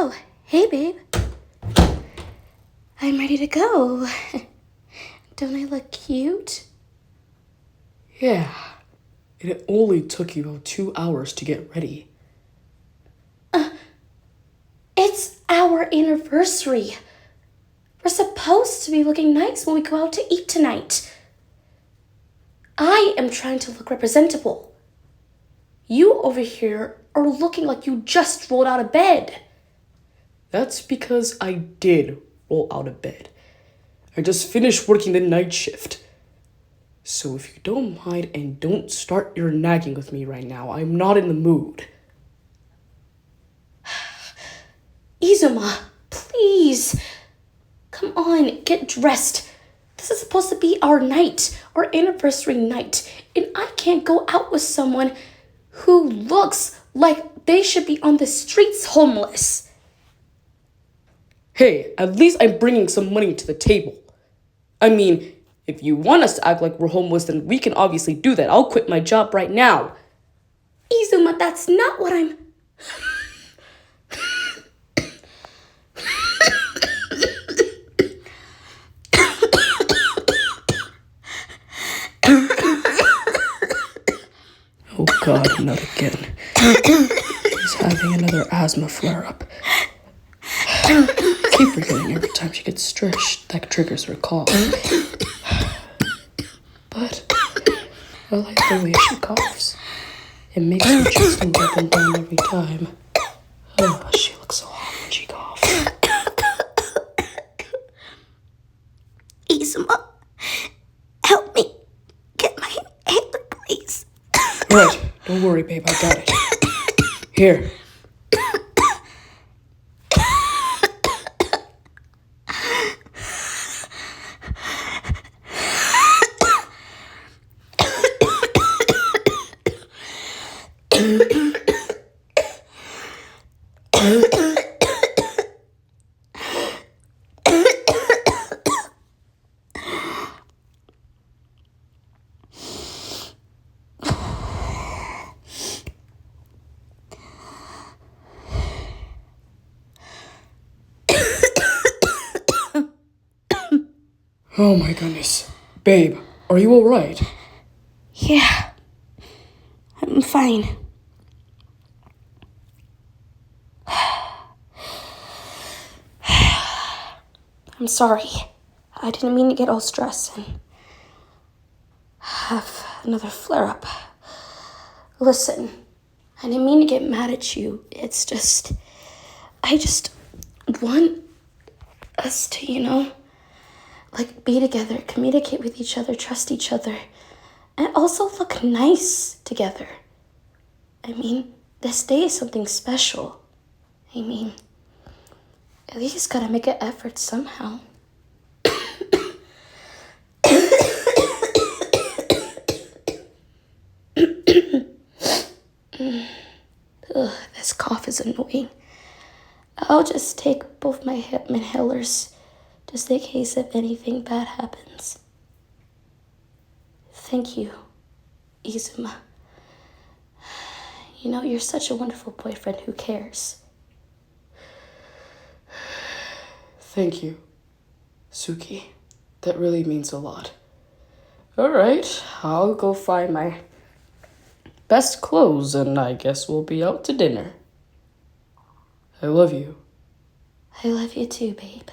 Oh, hey, babe. I'm ready to go. Don't I look cute? Yeah. It only took you about 2 hours to get ready. It's our anniversary. We're supposed to be looking nice when we go out to eat tonight. I am trying to look representable. You over here are looking like you just rolled out of bed. That's because I did roll out of bed. I just finished working the night shift. So if you don't mind and don't start your nagging with me right now, I'm not in the mood. Izuma, please. Come on, get dressed. This is supposed to be our night, our anniversary night, and I can't go out with someone who looks like they should be on the streets homeless. Hey, at least I'm bringing some money to the table. I mean, if you want us to act like we're homeless, then we can obviously do that. I'll quit my job right now. Izuma, that's not what I'm... Oh God, not again. He's having another asthma flare-up. I keep forgetting every time she gets stressed, that triggers her cough. But I like the way she coughs. It makes her chest move up and down every time. Oh, she looks so hot when she coughs. Izuma, help me get my inhaler, please. Right, don't worry, babe, I got it. Here. Oh my goodness. Babe, are you alright? Yeah, I'm fine. I'm sorry. I didn't mean to get all stressed and have another flare-up. Listen, I didn't mean to get mad at you. It's just... I just want us to, be together, communicate with each other, trust each other, and also look nice together. I mean, this day is something special. I mean, at least gotta make an effort somehow. Ugh, this cough is annoying. I'll just take both my inhalers just in case if anything bad happens. Thank you, Izuma. You're such a wonderful boyfriend who cares. Thank you, Suki. That really means a lot. Alright, I'll go find my best clothes and I guess we'll be out to dinner. I love you. I love you too, babe.